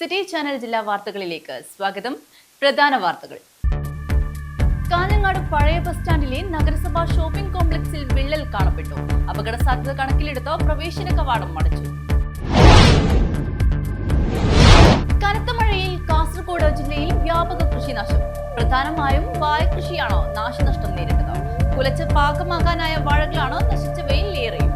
City channel ജില്ലാ വാർത്തകളിലേക്ക് സ്വാഗതം. പ്രധാന വാർത്തകൾ. കാഞ്ഞങ്ങാട് പഴയ ബസ് സ്റ്റാൻഡിലെ നഗരസഭാ ഷോപ്പിംഗ് കോംപ്ലക്സിൽ വിള്ളൽ കാണപ്പെട്ടു. അപകട സാധ്യത കണക്കിലെടുത്ത് പ്രവേശന കവാടം അടച്ചു. കനത്ത മഴയിൽ കാസർഗോഡ് ജില്ലയിൽ വ്യാപക കൃഷിനാശം. പ്രധാനമായും വാഴകൃഷിയാണ് നാശനഷ്ടം നേരിട്ടത്. കുലച്ച് പാകമാകാനായ വാഴകളാണ് നശിച്ചവയിൽ ഏറെയും.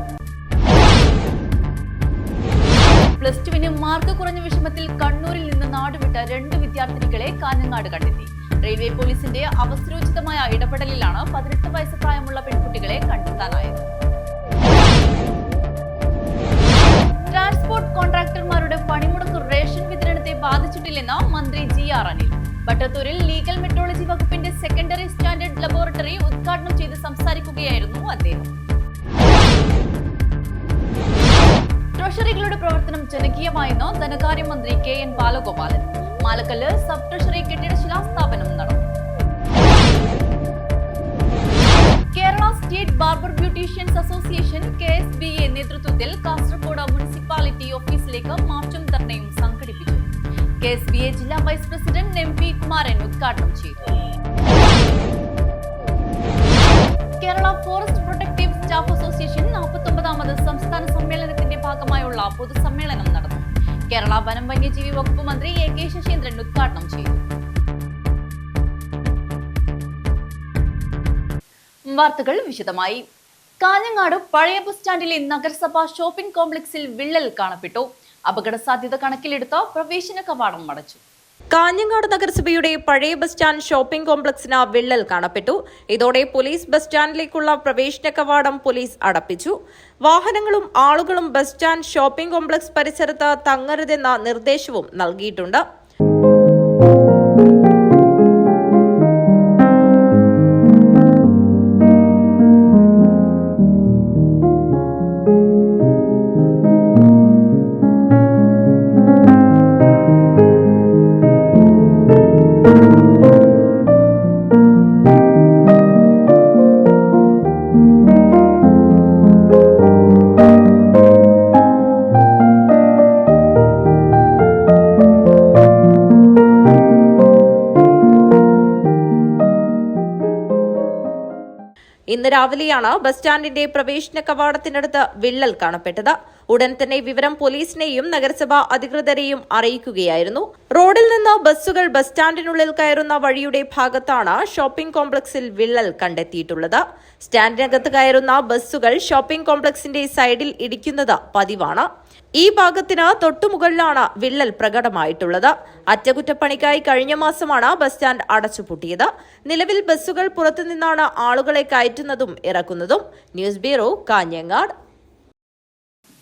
പ്ലസ് ടുവിന് മാർക്ക് കുറഞ്ഞ വിഷമത്തിൽ കണ്ണൂരിൽ നിന്ന് നാടുവിട്ട 2 വിദ്യാർത്ഥിനികളെ കാഞ്ഞങ്ങാട് കണ്ടെത്തി. റെയിൽവേ പോലീസിന്റെ അവസരോചിതമായ ഇടപെടലിലാണ് 18 വയസ്സ് പ്രായമുള്ള പെൺകുട്ടികളെ കണ്ടെത്താനായത്. ട്രാൻസ്പോർട്ട് കോൺട്രാക്ടർമാരുടെ പണിമുടക്ക് റേഷൻ വിതരണത്തെ ബാധിച്ചിട്ടില്ലെന്ന് മന്ത്രി GR അനിൽ. ബട്ടത്തൂരിൽ ലീഗൽ മെട്രോളജി വകുപ്പിന്റെ സെക്കൻഡറി സ്റ്റാൻഡേർഡ് ലബോറട്ടറി ഉദ്ഘാടനം ചെയ്ത് സംസാരിക്കുകയായിരുന്നു അദ്ദേഹം. ട്രഷറികളുടെ പ്രവർത്തനം ജനകീയമായെന്ന് ധനകാര്യമന്ത്രി KN Balagopalan. Malakkallu sub treasury കെട്ടിട ശിലാസ്ഥാപനം നടന്നു. Kerala state barber beauticians association KSBA നേതൃത്വത്തിൽ കാസർഗോഡ് മുനിസിപ്പാലിറ്റി ഓഫീസിലേക്ക് മാർച്ചും ധർണയും സംഘടിപ്പിച്ചു. KSBA ജില്ലാ വൈസ് പ്രസിഡന്റ് MP കുമാരൻ ഉദ്ഘാടനം ചെയ്തു. Kerala forest protective staff association 49ാമത് സംസ്ഥാന സമ്മേളനത്തിന്റെ ഭാഗമായുള്ള പൊതുസമ്മേളനം നടന്നു. കേരള വനം വന്യജീവി വകുപ്പ് മന്ത്രി AK ശശീന്ദ്രൻ ഉദ്ഘാടനം ചെയ്തു. വാർത്തകൾ വിശദമായി. കാഞ്ഞങ്ങാട് പഴയ ബസ് സ്റ്റാൻഡിലെ നഗരസഭാ ഷോപ്പിംഗ് കോംപ്ലക്സിൽ വിള്ളൽ കാണപ്പെട്ടു. അപകട സാധ്യത കണക്കിലെടുത്ത് പ്രവേശന കവാടം അടച്ചു. കാഞ്ഞങ്ങാട് നഗരസഭയുടെ പഴയ ബസ് സ്റ്റാൻഡ് ഷോപ്പിംഗ് കോംപ്ലക്സിന് വിള്ളൽ കാണപ്പെട്ടു. ഇതോടെ പോലീസ് ബസ് സ്റ്റാൻഡിലേക്കുള്ള പ്രവേശന കവാടം പോലീസ് അടപ്പിച്ചു. വാഹനങ്ങളും ആളുകളും ബസ് സ്റ്റാൻഡ് ഷോപ്പിംഗ് കോംപ്ലക്സ് പരിസരത്ത് തങ്ങരുതെന്ന നിർദ്ദേശവും നൽകിയിട്ടുണ്ട്. ഇന്ന് രാവിലെയാണ് ബസ് സ്റ്റാൻഡിന്റെ പ്രവേശന കവാടത്തിനടുത്ത് വിള്ളൽ കാണപ്പെട്ടത്. ഉടൻ തന്നെ വിവരം പോലീസിനെയും നഗരസഭാ അധികൃതരെയും അറിയിക്കുകയായിരുന്നു. റോഡിൽ നിന്ന് ബസ്സുകൾ ബസ് സ്റ്റാൻഡിനുള്ളിൽ കയറുന്ന വഴിയുടെ ഭാഗത്താണ് ഷോപ്പിംഗ് കോംപ്ലക്സിൽ വിള്ളൽ കണ്ടെത്തിയിട്ടുള്ളത്. സ്റ്റാൻഡിനകത്ത് കയറുന്ന ബസ്സുകൾ ഷോപ്പിംഗ് കോംപ്ലക്സിന്റെ സൈഡിൽ ഇടിക്കുന്നത് പതിവാണ്. ഈ ഭാഗത്തിന് തൊട്ടുമുകളിലാണ് വിള്ളൽ പ്രകടമായിട്ടുള്ളത്. അറ്റകുറ്റപ്പണിക്കായി കഴിഞ്ഞ മാസമാണ് ബസ് സ്റ്റാൻഡ് അടച്ചുപൂട്ടിയത്. നിലവിൽ ബസ്സുകൾ പുറത്തുനിന്നാണ് ആളുകളെ കയറ്റുന്നതും ഇറക്കുന്നതും. News bureau, Kanhangad.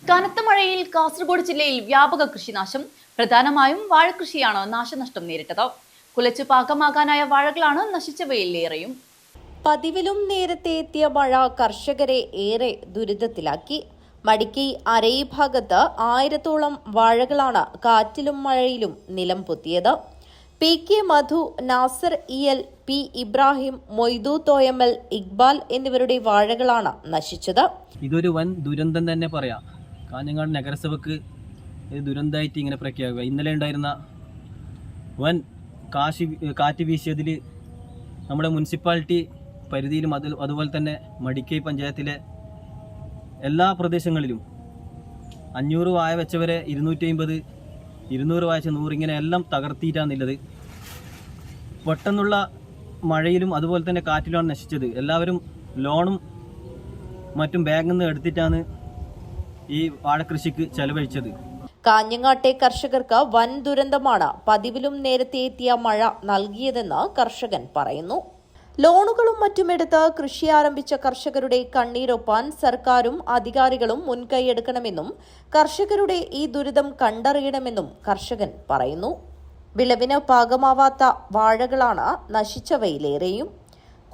കനത്ത മഴയിൽ കാസർഗോഡ് ജില്ലയിൽ വ്യാപക കൃഷിനാശം. പ്രധാനമായും വാഴകൃഷിയാണ് നാശനഷ്ടം നേരിട്ടത്. കുലച്ചു പാകമാകാനായ വാഴകളാണ് നശിച്ചവയിൽ ഏറെയും. പതിവിലും നേരത്തെ എത്തിയ മഴ കർഷകരെ ഏറെ ദുരിതത്തിലാക്കി. മടിക്കൈ അരയി ഭാഗത്ത് 1000-ഓളം വാഴകളാണ് കാറ്റിലും മഴയിലും നിലം പൊത്തിയത്. PK മധു, നാസർ EL, P ഇബ്രാഹിം, മൊയ്തു തോയമൽ, ഇക്ബാൽ എന്നിവരുടെ വാഴകളാണ് നശിച്ചത്. ഇതൊരു വൻ ദുരന്തം തന്നെ പറയാം. കാഞ്ഞങ്ങാട് നഗരസഭയ്ക്ക് ദുരന്തമായിട്ട് ഇങ്ങനെ പ്രഖ്യാപിക്കുക. ഇന്നലെ ഉണ്ടായിരുന്ന വൻ കാറ്റ് വീശിയതിൽ നമ്മുടെ മുനിസിപ്പാലിറ്റി പരിധിയിലും അതുപോലെ തന്നെ മടിക്കൈ പഞ്ചായത്തിലെ എല്ലാ പ്രദേശങ്ങളിലും 500 വാഴ വെച്ചവരെ 250, 200 വാഴ 100 ഇങ്ങനെ എല്ലാം തകർത്തിയിട്ടാണുള്ളത്. പെട്ടെന്നുള്ള മഴയിലും അതുപോലെ തന്നെ കാറ്റിലുമാണ് നശിച്ചത്. എല്ലാവരും ലോണും മറ്റും ബാങ്കിൽ നിന്ന് എടുത്തിട്ടാണ് ഈ വാഴകൃഷിക്ക് ചെലവഴിച്ചത്. കാഞ്ഞങ്ങാട്ടെ കർഷകർക്ക് വൻ ദുരന്തമാണ് പതിവിലും നേരത്തെ എത്തിയ മഴ നൽകിയതെന്ന് കർഷകൻ പറയുന്നു. ലോണുകളും മറ്റുമെടുത്ത് കൃഷി ആരംഭിച്ച കർഷകരുടെ കണ്ണീരൊപ്പാൻ സർക്കാരും അധികാരികളും മുൻകൈയെടുക്കണമെന്നും കർഷകരുടെ ഈ ദുരിതം കണ്ടറിയണമെന്നും കർഷകൻ പറയുന്നു. വിളവിന് പാകമാവാത്ത വാഴകളാണ് നശിച്ചവയിലേറെയും.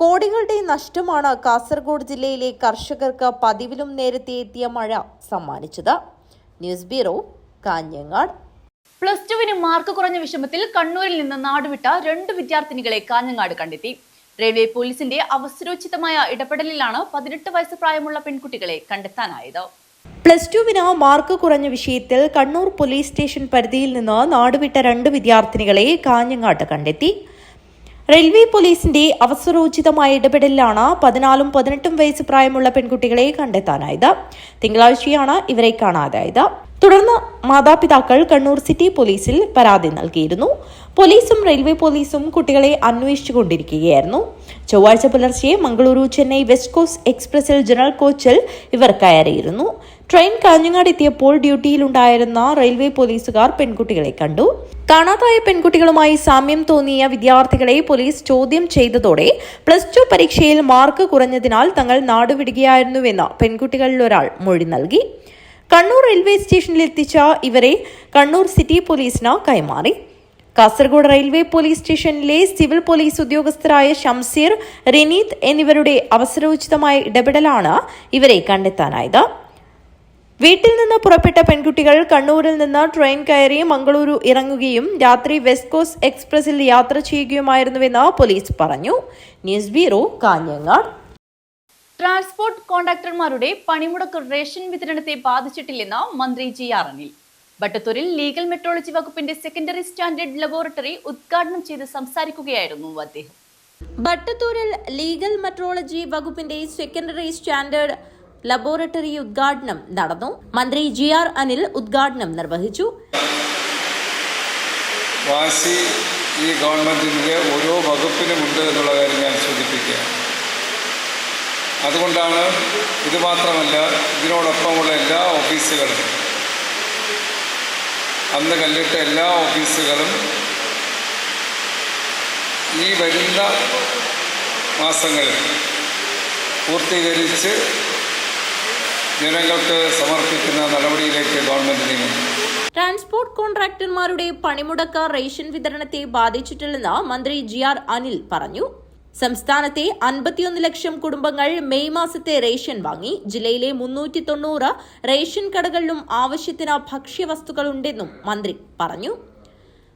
കോടികളുടെ നഷ്ടമാണ് കാസർഗോഡ് ജില്ലയിലെ കർഷകർക്ക് പതിവിലും നേരത്തെ എത്തിയ മഴ സമ്മാനിച്ചത്. News bureau, Kanhangad. പ്ലസ് ടുവിന് മാർക്ക് കുറഞ്ഞ വിഷമത്തിൽ കണ്ണൂരിൽ നിന്ന് നാടുവിട്ട 2 വിദ്യാർത്ഥിനികളെ കാഞ്ഞങ്ങാട് കണ്ടെത്തി. റെയിൽവേ പോലീസിന്റെ അവസരോചിതമായ ഇടപെടലിലാണ് 18 വയസ്സ് പ്രായമുള്ള പെൺകുട്ടികളെ കണ്ടെത്താനായത്. +2 മാർക്ക് കുറഞ്ഞ വിഷയത്തിൽ കണ്ണൂർ പോലീസ് സ്റ്റേഷൻ പരിധിയിൽ നിന്ന് നാടുവിട്ട 2 വിദ്യാർത്ഥിനികളെ കാഞ്ഞങ്ങാട്ട് കണ്ടെത്തി. റെയിൽവേ പോലീസിന്റെ അവസരോചിതമായ ഇടപെടലിലാണ് 14ഉം 18ഉം വയസ്സ് പ്രായമുള്ള പെൺകുട്ടികളെ കണ്ടെത്താനായത്. തിങ്കളാഴ്ചയാണ് ഇവരെ കാണാതായത്. തുടർന്ന് മാതാപിതാക്കൾ കണ്ണൂർ സിറ്റി പോലീസിൽ പരാതി നൽകിയിരുന്നു. പോലീസും റെയിൽവേ പോലീസും കുട്ടികളെ അന്വേഷിച്ചുകൊണ്ടിരിക്കുകയായിരുന്നു. ചൊവ്വാഴ്ച പുലർച്ചെ മംഗളൂരു ചെന്നൈ വെസ്റ്റ് കോസ്റ്റ് എക്സ്പ്രസിൽ ജനറൽ കോച്ചിൽ ഇവർ കയറിയിരുന്നു. ട്രെയിൻ കാഞ്ഞങ്ങാട് എത്തിയപ്പോൾ ഡ്യൂട്ടിയിലുണ്ടായിരുന്ന റെയിൽവേ പോലീസുകാർ പെൺകുട്ടികളെ കണ്ടു. കാണാതായ പെൺകുട്ടികളുമായി സാമ്യം തോന്നിയ വിദ്യാർത്ഥികളെ പോലീസ് ചോദ്യം ചെയ്തതോടെ +2 പരീക്ഷയിൽ മാർക്ക് കുറഞ്ഞതിനാൽ തങ്ങൾ നാടുവിടുകയായിരുന്നുവെന്ന് പെൺകുട്ടികളിൽ ഒരാൾ മൊഴി നൽകി. കണ്ണൂർ റെയിൽവേ സ്റ്റേഷനിൽ എത്തിച്ച ഇവരെ കണ്ണൂർ സിറ്റി പോലീസിന് കൈമാറി. കാസർഗോഡ് റെയിൽവേ പോലീസ് സ്റ്റേഷനിലെ സിവിൽ പോലീസ് ഉദ്യോഗസ്ഥരായ ഷംസീർ, റിനീത് എന്നിവരുടെ അവസരോചിതമായ ഇടപെടലാണ് ഇവരെ കണ്ടെത്താനായത്. വീട്ടിൽ നിന്ന് പുറപ്പെട്ട പെൺകുട്ടികൾ കണ്ണൂരിൽ നിന്ന് ട്രെയിൻ കയറി മംഗളൂരു ഇറങ്ങുകയും രാത്രി വെസ്റ്റ് കോസ്റ്റ് എക്സ്പ്രസിൽ യാത്ര ചെയ്യുകയുമായിരുന്നുവെന്ന് പോലീസ് പറഞ്ഞു. News bureau, Kanhangad. ട്രാൻസ്പോർട്ട് കോൺട്രാക്ടർമാരുടെ പണിമുടക്ക് റേഷൻ വിതരണത്തെ ബാധിച്ചിട്ടില്ലെന്ന് മന്ത്രി GR അനിൽ. ബട്ടത്തൂരിൽ ലീഗൽ മെട്രോളജി വകുപ്പിന്റെ സെക്കൻഡറി സ്റ്റാൻഡേർഡ് ലബോറട്ടറി ഉദ്ഘാടനം ചെയ്ത് സംസാരിക്കുകയായിരുന്നു അദ്ദേഹം. ബട്ടത്തൂരിൽ ലീഗൽ മെട്രോളജി വകുപ്പിന്റെ സെക്കൻഡറി സ്റ്റാൻഡേർഡ് ലബോറട്ടറി ഉദ്ഘാടനം നടന്നു. മന്ത്രി GR അനിൽ ഉദ്ഘാടനം നിർവഹിച്ചു. വാശി ഈ ഗവൺമെന്റിന്റെ ഓരോ വകുപ്പിനുമുണ്ട് എന്നുള്ള കാര്യം ഞാൻ സൂചിപ്പിക്കുക. അതുകൊണ്ടാണ് ഇത് മാത്രമല്ല, ഇതിനോടൊപ്പമുള്ള എല്ലാ ഓഫീസുകളും, അന്ന് കല്ലിട്ട എല്ലാ ഓഫീസുകളും ഈ വരുന്ന മാസങ്ങളിൽ പൂർത്തീകരിച്ച് ജനങ്ങൾക്ക് സമർപ്പിക്കുന്ന നടപടിയിലേക്ക് ഗവൺമെന്റ് നീങ്ങുന്നു. ട്രാൻസ്പോർട്ട് കോൺട്രാക്ടർമാരുടെ പണിമുടക്ക് റേഷൻ വിതരണത്തെ ബാധിച്ചിട്ടില്ലെന്ന് മന്ത്രി GR അനിൽ പറഞ്ഞു. സംസ്ഥാനത്തെ 51 ലക്ഷം കുടുംബങ്ങൾ മെയ് മാസത്തെ റേഷൻ വാങ്ങി. ജില്ലയിലെ 390 റേഷൻ കടകളിലും ആവശ്യത്തിന് ഭക്ഷ്യവസ്തുക്കളുണ്ടെന്നും മന്ത്രി പറഞ്ഞു.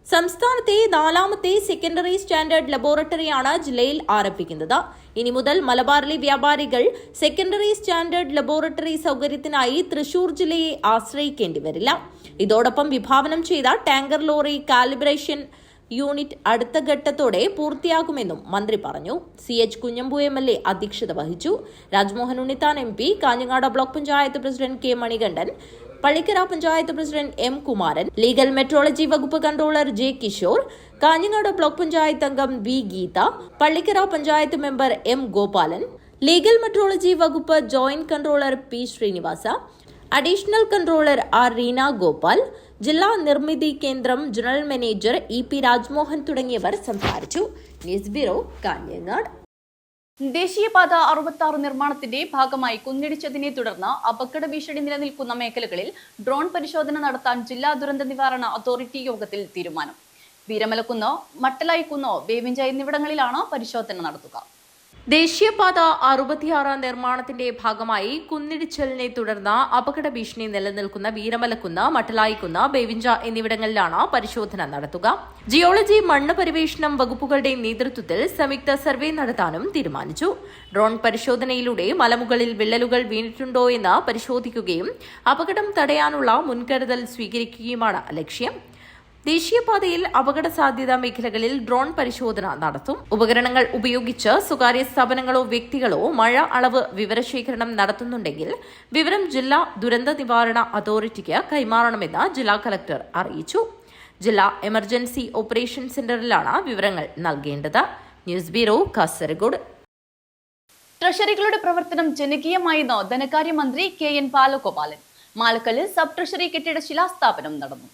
സംസ്ഥാനത്തെ 4ാമത്തെ സെക്കൻഡറി സ്റ്റാൻഡേർഡ് ലബോറട്ടറിയാണ് ജില്ലയിൽ ആരംഭിക്കുന്നത്. ഇനി മുതൽ മലബാറിലെ വ്യാപാരികൾ സെക്കൻഡറി സ്റ്റാൻഡേർഡ് ലബോറട്ടറി സൗകര്യത്തിനായി തൃശൂർ ജില്ലയെ ആശ്രയിക്കേണ്ടി വരില്ല. ഇതോടൊപ്പം വിഭാവനം ചെയ്ത ടാങ്കർ ലോറി കാലിബ്രേഷൻ യൂണിറ്റ് അടുത്ത ഘട്ടത്തോടെ പൂർത്തിയാകുമെന്നും മന്ത്രി പറഞ്ഞു. CH കുഞ്ഞമ്പു MLA അധ്യക്ഷത വഹിച്ചു. Rajmohan Unnithan MP, Kanhangad block panchayat president K Manikandan, Pallikkara panchayat president M Kumaran, legal metrology വകുപ്പ് controller J Kishore, Kanhangad block panchayat അംഗം V Geetha, Pallikkara panchayat member M Gopalan, legal metrology വകുപ്പ് joint controller P Sreenivasa, additional controller R Reena Gopal, ജില്ലാ നിർമ്മിതി കേന്ദ്രം ജനറൽ മാനേജർ EP രാജ്മോഹൻ തുടങ്ങിയവർ സംസാരിച്ചു. News bureau, Kanhangad. ദേശീയപാത 66 നിർമ്മാണത്തിന്റെ ഭാഗമായി കുന്നിടിച്ചതിനെ തുടർന്ന് അപകട ഭീഷണി നിലനിൽക്കുന്ന മേഖലകളിൽ ഡ്രോൺ പരിശോധന നടത്താൻ ജില്ലാ ദുരന്ത നിവാരണ അതോറിറ്റി യോഗത്തിൽ തീരുമാനം. വീരമലക്കുന്ന്, മട്ടലായിക്കുന്ന്, വേവിഞ്ച എന്നിവിടങ്ങളിലാണ് പരിശോധന നടത്തുക. ദേശീയപാത 66 നിർമ്മാണത്തിന്റെ ഭാഗമായി കുന്നിടിച്ചലിനെ തുടർന്ന് അപകട ഭീഷണി നിലനിൽക്കുന്ന വീരമലക്കുന്ന്, മട്ടലായിക്കുന്ന്, ബേവിഞ്ച എന്നിവിടങ്ങളിലാണ് പരിശോധന നടത്തുക. ജിയോളജി, മണ്ണ് പരിവേഷണം വകുപ്പുകളുടെ നേതൃത്വത്തിൽ സംയുക്ത സർവേ നടത്താനും തീരുമാനിച്ചു. ഡ്രോൺ പരിശോധനയിലൂടെ മലമുകളിൽ വിള്ളലുകൾ വീണിട്ടുണ്ടോ എന്ന് പരിശോധിക്കുകയും അപകടം തടയാനുള്ള മുൻകരുതൽ സ്വീകരിക്കുകയുമാണ് ലക്ഷ്യം. ദേശീയപാതയിൽ അപകട സാധ്യതാ മേഖലകളിൽ ഡ്രോൺ പരിശോധന നടത്തും. ഉപകരണങ്ങൾ ഉപയോഗിച്ച് സ്വകാര്യ സ്ഥാപനങ്ങളോ വ്യക്തികളോ മഴ അളവ് വിവരശേഖരണം നടത്തുന്നുണ്ടെങ്കിൽ വിവരം ജില്ലാ ദുരന്ത നിവാരണ അതോറിറ്റിക്ക് കൈമാറണമെന്ന് ജില്ലാ കളക്ടർ അറിയിച്ചു. ജില്ലാ എമർജൻസി ഓപ്പറേഷൻ സെന്ററിലാണ് വിവരങ്ങൾ നൽകേണ്ടത്. News bureau, Kasaragod. ട്രഷറികളുടെ പ്രവർത്തനം ജനകീയമായെന്ന് ധനകാര്യമന്ത്രി KN ബാലഗോപാലൻ. മാലക്കല്ലിൽ സബ് ട്രഷറി കെട്ടിട ശിലാസ്ഥാപനം നടന്നു.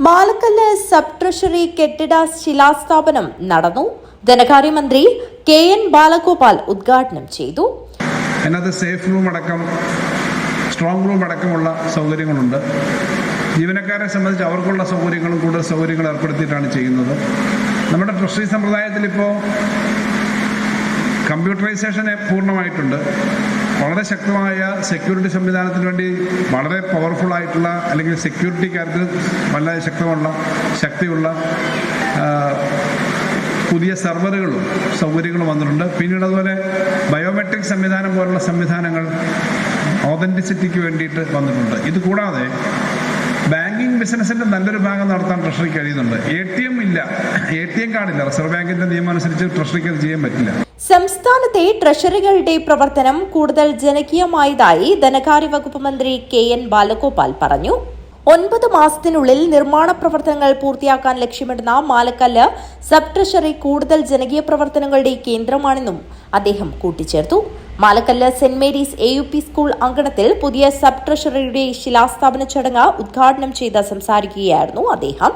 മാലക്കല്ല് സബ് ട്രഷറി കെട്ടിട ശിലാസ്ഥാപനം നടന്നു. ധനകാര്യമന്ത്രി KN ബാലഗോപാൽ ഉദ്ഘാടനം ചെയ്തു. അതിനകത്ത് സേഫ് റൂം അടക്കം, സ്ട്രോങ് റൂം അടക്കമുള്ള സൗകര്യങ്ങളുണ്ട്. ജീവനക്കാരെ സംബന്ധിച്ച് അവർക്കുള്ള സൗകര്യങ്ങളും കൂടുതൽ സൗകര്യങ്ങൾ ഏർപ്പെടുത്തിയിട്ടാണ് ചെയ്യുന്നത്. നമ്മുടെ ട്രഷറി സമ്പ്രദായത്തിൽ ഇപ്പോൾ കമ്പ്യൂട്ടറൈസേഷൻ പൂർണ്ണമായിട്ടുണ്ട്. വളരെ ശക്തമായ സെക്യൂരിറ്റി സംവിധാനത്തിന് വേണ്ടി വളരെ പവർഫുൾ ആയിട്ടുള്ള, അല്ലെങ്കിൽ സെക്യൂരിറ്റി കാര്യത്തിൽ വളരെ ശക്തിയുള്ള പുതിയ സെർവറുകളും സൗകര്യങ്ങളും വന്നിട്ടുണ്ട്. പിന്നീട് അതുപോലെ ബയോമെട്രിക് സംവിധാനം പോലുള്ള സംവിധാനങ്ങൾ ഓതൻറ്റിസിറ്റിക്ക് വേണ്ടിയിട്ട് വന്നിട്ടുണ്ട്. ഇത് കൂടാതെ ബാങ്കിങ് ബിസിനസ്സിൻ്റെ നല്ലൊരു ഭാഗം നടത്താൻ ട്രഷറിക്ക് കഴിയുന്നുണ്ട്. ATM ഇല്ല, ATM കാർഡില്ല. റിസർവ് ബാങ്കിൻ്റെ നിയമം അനുസരിച്ച് ട്രഷറിക്ക് അത് ചെയ്യാൻ പറ്റില്ല. സംസ്ഥാനത്തെ ട്രഷറികളുടെ പ്രവർത്തനം കൂടുതൽ ജനകീയമായതായി ധനകാര്യ വകുപ്പ് മന്ത്രി KN ബാലഗോപാൽ പറഞ്ഞു. 9 മാസത്തിനുള്ളിൽ നിർമ്മാണ പ്രവർത്തനങ്ങൾ പൂർത്തിയാക്കാൻ ലക്ഷ്യമിടുന്ന മാലക്കല്ല് സബ് ട്രഷറി കൂടുതൽ ജനകീയ പ്രവർത്തനങ്ങളുടെ കേന്ദ്രമാണെന്നും അദ്ദേഹം കൂട്ടിച്ചേർത്തു. Malakkallu saint Mary's AUP school അങ്കണത്തിൽ പുതിയ സബ് ട്രഷറിയുടെ ശിലാസ്ഥാപന ചടങ്ങ് ഉദ്ഘാടനം ചെയ്ത് സംസാരിക്കുകയായിരുന്നു അദ്ദേഹം.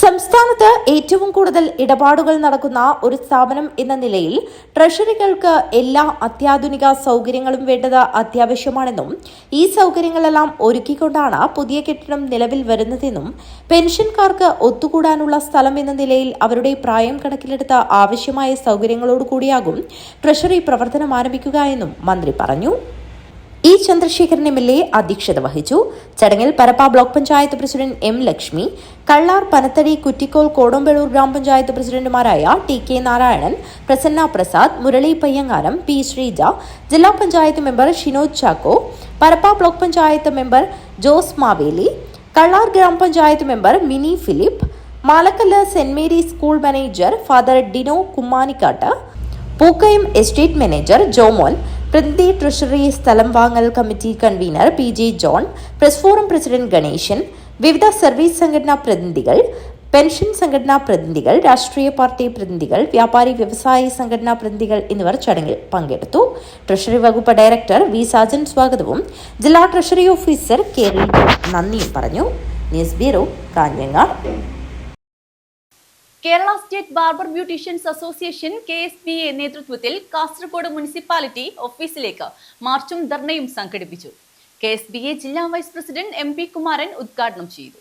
സംസ്ഥാനത്ത് ഏറ്റവും കൂടുതൽ ഇടപാടുകൾ നടക്കുന്ന ഒരു സ്ഥാപനം എന്ന നിലയിൽ ട്രഷറികൾക്ക് എല്ലാ അത്യാധുനിക സൗകര്യങ്ങളും വേണ്ടത് അത്യാവശ്യമാണെന്നും ഈ സൗകര്യങ്ങളെല്ലാം ഒരുക്കിക്കൊണ്ടാണ് പുതിയ കെട്ടിടം നിലവിൽ വരുന്നതെന്നും പെൻഷൻകാർക്ക് ഒത്തുകൂടാനുള്ള സ്ഥലം എന്ന നിലയിൽ അവരുടെ പ്രായം കണക്കിലെടുത്ത് ആവശ്യമായ സൗകര്യങ്ങളോടുകൂടിയാകും ട്രഷറി പ്രവർത്തനം ആരംഭിക്കുക എന്നും മന്ത്രി പറഞ്ഞു. ഇ ചന്ദ്രശേഖരൻ MLA അധ്യക്ഷത വഹിച്ചു. ചടങ്ങിൽ Parappa block panchayat president M Lakshmi, Kallar, Panathady, Kuttikol, Kodombelur ഗ്രാമപഞ്ചായത്ത് പ്രസിഡന്റുമാരായ TK നാരായണൻ, പ്രസന്ന പ്രസാദ്, മുരളി പയ്യങ്ങാനം, P ശ്രീജ, ജില്ലാ panchayat member Shinoj Chacko, Parappa block panchayat member Jose Maveli, Kallar ഗ്രാമപഞ്ചായത്ത് member Mini Philip, Malakkallu saint Mary's school manager father Dino Kummanikkattu, Pookkayam estate manager Jomon, പ്രതിനിധി ട്രഷറി സ്ഥലം വാങ്ങൽ committee convener PG John, press forum president Ganeshan, വിവിധ സർവീസ് സംഘടനാ പ്രതിനിധികൾ, പെൻഷൻ സംഘടനാ പ്രതിനിധികൾ, രാഷ്ട്രീയ പാർട്ടി പ്രതിനിധികൾ, വ്യാപാരി വ്യവസായി സംഘടനാ പ്രതിനിധികൾ എന്നിവർ ചടങ്ങിൽ പങ്കെടുത്തു. ട്രഷറി വകുപ്പ് ഡയറക്ടർ V സാജൻ സ്വാഗതവും ജില്ലാ ട്രഷറി ഓഫീസർ K നന്ദിയും പറഞ്ഞു. News bureau, Kanhangad. Kerala state barber beauticians association KSBA നേതൃത്വത്തിൽ കാസർഗോഡ് മുനിസിപ്പാലിറ്റി ഓഫീസിലേക്ക് മാർച്ചും ധർണയും സംഘടിപ്പിച്ചു. KSBA ജില്ലാ വൈസ് പ്രസിഡന്റ് MP കുമാരൻ ഉദ്ഘാടനം ചെയ്തു.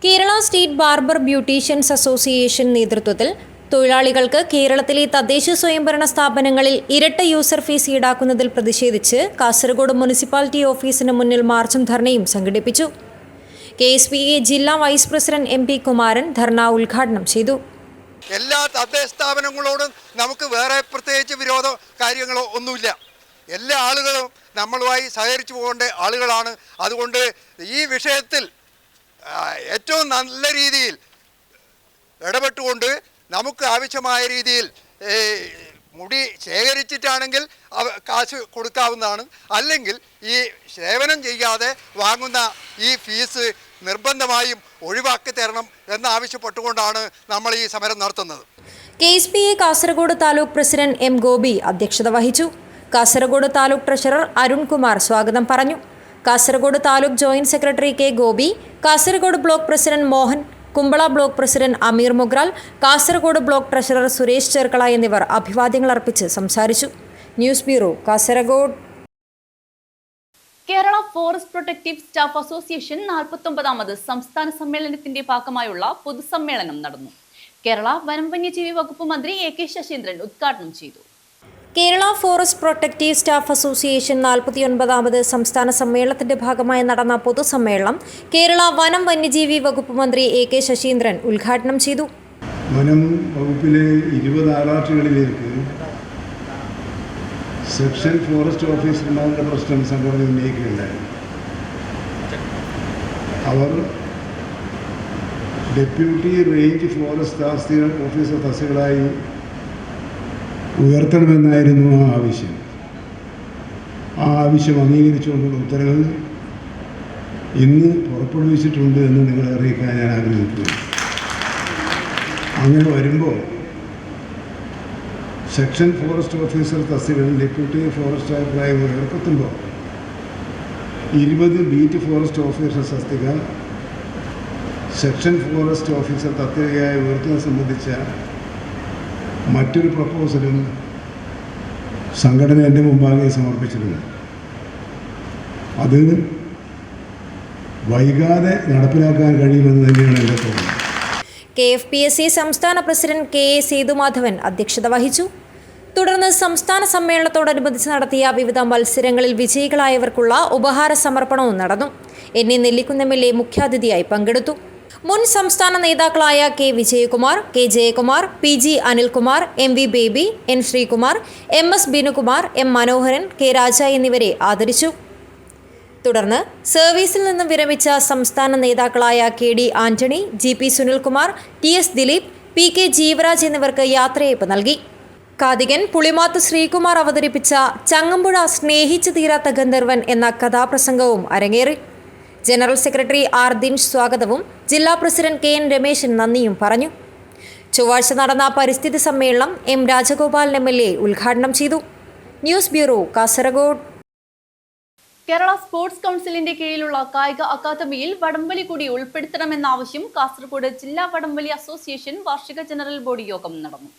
Kerala state barber beauticians association നേതൃത്വത്തിൽ തൊഴിലാളികൾക്ക് കേരളത്തിലെ തദ്ദേശ സ്വയംഭരണ സ്ഥാപനങ്ങളിൽ ഇരട്ട യൂസർ ഫീസ് ഈടാക്കുന്നതിൽ പ്രതിഷേധിച്ച് കാസർഗോഡ് മുനിസിപ്പാലിറ്റി ഓഫീസിന് മുന്നിൽ മാർച്ചും ധർണയും സംഘടിപ്പിച്ചു. KSBA ജില്ലാ വൈസ് പ്രസിഡന്റ് MP കുമാരൻ ധർണ ഉദ്ഘാടനം ചെയ്തു. എല്ലാ തദ്ദേശ സ്ഥാപനങ്ങളോടും നമുക്ക് വേറെ പ്രത്യേകിച്ച് വിരോധ കാര്യങ്ങളോ ഒന്നുമില്ല. എല്ലാ ആളുകളും നമ്മളുമായി സഹകരിച്ചു പോകേണ്ട ആളുകളാണ്. അതുകൊണ്ട് ഈ വിഷയത്തിൽ ഏറ്റവും നല്ല രീതിയിൽ ഇടപെട്ടുകൊണ്ട് നമുക്ക് ആവശ്യമായ രീതിയിൽ മുടി ശേഖരിച്ചിട്ടാണെങ്കിൽ കാശ് കൊടുക്കാവുന്നതാണ്. അല്ലെങ്കിൽ ഈ സേവനം ചെയ്യാതെ വാങ്ങുന്ന ഈ ഫീസ് നിർബന്ധമായും ഒഴിവാക്കി തരണം എന്നാവശ്യപ്പെട്ടുകൊണ്ടാണ് നമ്മൾ ഈ സമരം നടത്തുന്നത്. KSBA Kasaragod taluk president M Gopi അധ്യക്ഷത വഹിച്ചു. കാസർഗോഡ് താലൂക്ക് ട്രഷറർ അരുൺകുമാർ സ്വാഗതം പറഞ്ഞു. Kasaragod taluk joint secretary K Gopi, Kasaragod block president Mohan, Kumbla block president Ameer Mogral, Kasaragod block treasurer Suresh Cherkala എന്നിവർ അഭിവാദ്യങ്ങൾ അർപ്പിച്ച് സംസാരിച്ചു. News bureau, Kasaragod. Kerala forest protective staff association 49ാമത് സംസ്ഥാന സമ്മേളനത്തിന്റെ ഭാഗമായുള്ള പൊതുസമ്മേളനം നടന്നു. കേരള വനം വന്യജീവി വകുപ്പ് മന്ത്രി AK ശശീന്ദ്രൻ ഉദ്ഘാടനം ചെയ്തു. Kerala forest protective staff association 49ാമത് സംസ്ഥാന സമ്മേളനത്തിന്റെ ഭാഗമായി നടന്ന പൊതുസമ്മേളനം കേരള വനം വന്യജീവി വകുപ്പ് മന്ത്രി AK ശശീന്ദ്രൻ ഉദ്ഘാടനം ചെയ്തു. വനം വകുപ്പിലെ 20 ആറാട്ടുകളിലേക്ക് സെക്ഷൻ ഫോറസ്റ്റ് ഓഫീസർമാരുടെ പ്രശ്നം സംഘടന ഉന്നയിക്കുകയുണ്ടായി. അവർ ഡെപ്യൂട്ടി റേഞ്ച് ഫോറസ്റ്റ് ഓഫീസർ തസ്തികകളായി ഉയർത്തണമെന്നായിരുന്നു ആ ആവശ്യം. ആ ആവശ്യം അംഗീകരിച്ചുകൊണ്ടുള്ള ഉത്തരവ് ഇന്ന് പുറപ്പെടുവിച്ചിട്ടുണ്ട് എന്ന് നിങ്ങളെ അറിയിക്കാൻ ഞാൻ ആഗ്രഹിക്കുന്നു. അങ്ങനെ വരുമ്പോൾ സെക്ഷൻ ഫോറസ്റ്റ് ഓഫീസർ തസ്തികകളിൽ ഡെപ്യൂട്ടി ഫോറസ്റ്റ് ഓഫീസറായി ഉയർത്തുമ്പോൾ 20 ബീറ്റ് ഫോറസ്റ്റ് ഓഫീസർ തസ്തിക സെക്ഷൻ ഫോറസ്റ്റ് ഓഫീസർ തസ്തികയായി ഉയർത്തുന്നത് സംബന്ധിച്ച മറ്റൊരു പ്രപ്പോസലും സംഘടന എൻ്റെ മുമ്പാകെ സമർപ്പിച്ചിരുന്നു. അത് വൈകാതെ നടപ്പിലാക്കാൻ കഴിയുമെന്ന് തന്നെയാണ് എൻ്റെ തോന്നുന്നത്. KFPSC സംസ്ഥാന പ്രസിഡന്റ് KA സേതുമാധവൻ അധ്യക്ഷത വഹിച്ചു. തുടർന്ന് സംസ്ഥാന സമ്മേളനത്തോടനുബന്ധിച്ച് നടത്തിയ വിവിധ മത്സരങ്ങളിൽ വിജയികളായവർക്കുള്ള ഉപഹാര സമർപ്പണവും നടന്നു. എന്നെ നെല്ലിക്കുന്നം മുഖ്യാതിഥിയായി പങ്കെടുത്തു. മുൻ സംസ്ഥാന നേതാക്കളായ K Vijayakumar, K Jayakumar, PG Anilkumar, MV baby, N Sreekumar, MS Binukumar, M മനോഹരൻ, K രാജ എന്നിവരെ ആദരിച്ചു. തുടർന്ന് സർവീസിൽ നിന്നും വിരമിച്ച സംസ്ഥാന നേതാക്കളായ KD Antony, GP Sunilkumar, TS Dileep, PK Jeevaraj എന്നിവർക്ക് യാത്രയയപ്പ് നൽകി. കാതികൻ പുളിമാത്ത് ശ്രീകുമാർ അവതരിപ്പിച്ച ചങ്ങമ്പുഴ സ്നേഹിച്ചു തീരാത്ത ഗന്ധർവൻ എന്ന കഥാപ്രസംഗവും അരങ്ങേറി. ജനറൽ സെക്രട്ടറി R ദിൻഷ് സ്വാഗതവും ജില്ലാ പ്രസിഡന്റ് KN രമേശൻ നന്ദിയും പറഞ്ഞു. ചൊവ്വാഴ്ച നടന്ന പരിസ്ഥിതി സമ്മേളനം M രാജഗോപാലൻ MLA ഉദ്ഘാടനം ചെയ്തു. News bureau, Kasaragod. Kerala sports കൗൺസിലിന്റെ കീഴിലുള്ള കായിക അക്കാദമിയിൽ വടംവലി കൂടി ഉൾപ്പെടുത്തണമെന്ന ആവശ്യം കാസർഗോഡ് ജില്ലാ വടംവലി അസോസിയേഷൻ വാർഷിക ജനറൽ ബോഡി യോഗം നടന്നു.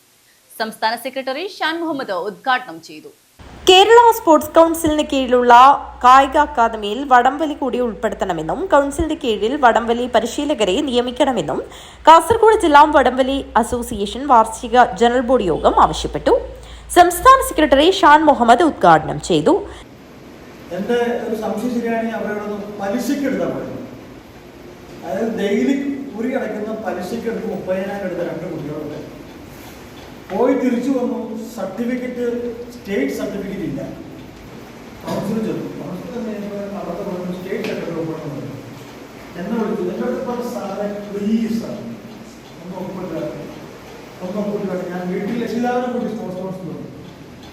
സംസ്ഥാന സെക്രട്ടറി ഷാൻ മുഹമ്മദ് ഉദ്ഘാടനം ചെയ്തു. കേരള സ്പോർട്സ് കൗൺസിലിന് കീഴിലുള്ള കായിക അക്കാദമിയിൽ വടംവലി കൂടി ഉൾപ്പെടുത്തണമെന്നും കൗൺസിലിന്റെ കീഴിൽ വടംവലി പരിശീലകരെ നിയമിക്കണമെന്നും കാസർഗോഡ് ജില്ലാ വടംവലി അസോസിയേഷൻ വാർഷിക ജനറൽ ബോഡി യോഗം ആവശ്യപ്പെട്ടു. സംസ്ഥാന സെക്രട്ടറി ഷാൻ മുഹമ്മദ് ഉദ്ഘാടനം ചെയ്തു. എൻ്റെ ഒരു സംശയം ശരിയാണെങ്കിൽ അവരോടൊന്ന് പലിശയ്ക്ക് എടുത്താൽ മതി. അതായത് ഡെയിലി കുറി അടയ്ക്കുന്ന പലിശയ്ക്ക് എടുത്ത് 30,000 എടുത്ത 2 കുട്ടികളുണ്ട്. പോയി തിരിച്ചു വന്നു, സർട്ടിഫിക്കറ്റ് സ്റ്റേറ്റ് സർട്ടിഫിക്കറ്റ് ഇല്ല. കൗൺസിൽ ചെന്നു, കൗൺസിൽ സ്റ്റേറ്റ് സെക്രട്ടറി ഒപ്പിടുന്നത് എന്നെ വിളിച്ചു. എൻ്റെ അടുത്ത് സാറേ പ്ലീസ് സാർ ഒന്ന് ഒപ്പിട്ട് ഞാൻ വീട്ടിൽ രക്ഷിതാവിനെ കൂടി സ്പോർട്സ് കൗൺസിൽ വന്നു.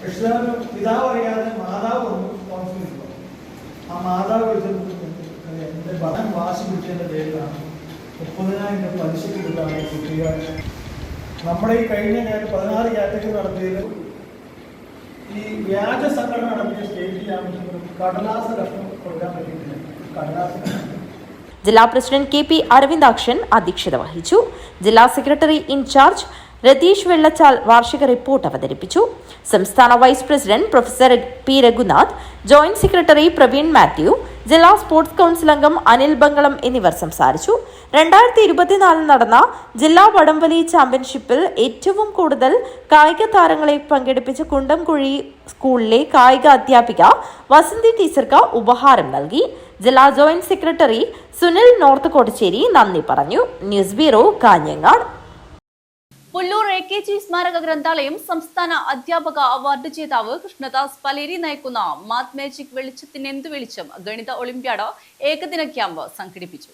രക്ഷിതാവിന് പിതാവ് അറിയാതെ മാതാവ് വന്നു കൗൺസിലിൽ. ആ മാതാവ് വിളിച്ചത് എൻ്റെ മകൻ വാശി പിടിച്ചതിൻ്റെ പേരിലാണ് 30,000 പലിശയ്ക്ക് എടുത്താണ് ഈ കുട്ടികൾ. നമ്മുടെ ഈ കഴിഞ്ഞ 16 കാറ്റഗറി നടത്തിയതിൽ ഈ വ്യാജ സംഘടന നടത്തിയ സ്റ്റേറ്റ് ചാമ്പ്യൻഷിപ്പിൽ കടലാസ കഷ്ണം കൊടുക്കാൻ പറ്റിയിട്ടില്ല. കടലാസ ജില്ലാ പ്രസിഡന്റ് KP അരവിന്ദാക്ഷൻ അധ്യക്ഷത വഹിച്ചു. ജില്ലാ സെക്രട്ടറി ഇൻചാർജ് രതീഷ് വെള്ളച്ചാൽ വാർഷിക റിപ്പോർട്ട് അവതരിപ്പിച്ചു. സംസ്ഥാന vice president professor P Raghunath, joint secretary Praveen Mathew, ജില്ലാ സ്പോർട്സ് കൗൺസിൽ അംഗം അനിൽ ബംഗളം എന്നിവർ സംസാരിച്ചു. 2024 നടന്ന ജില്ലാ വടംവലി ചാമ്പ്യൻഷിപ്പിൽ ഏറ്റവും കൂടുതൽ കായിക താരങ്ങളെ പങ്കെടുപ്പിച്ച കുണ്ടംകുഴി സ്കൂളിലെ കായിക അധ്യാപിക വസന്തി ടീച്ചർക്ക് ഉപഹാരം നൽകി. ജില്ലാ joint secretary Sunil north Kottachery നന്ദി പറഞ്ഞു. News bureau, Kanhangad. Pullur AKG സ്മാരക ഗ്രന്ഥാലയം സംസ്ഥാന അധ്യാപക അവാർഡ് ജേതാവ് കൃഷ്ണദാസ് പലേരി നയിക്കുന്ന മാത്ത് മാജിക് വെളിച്ചത്തിനെന്തു വെളിച്ചം ഗണിത ഒളിമ്പ്യാഡ് ഏകദിന ക്യാമ്പ് സംഘടിപ്പിച്ചു.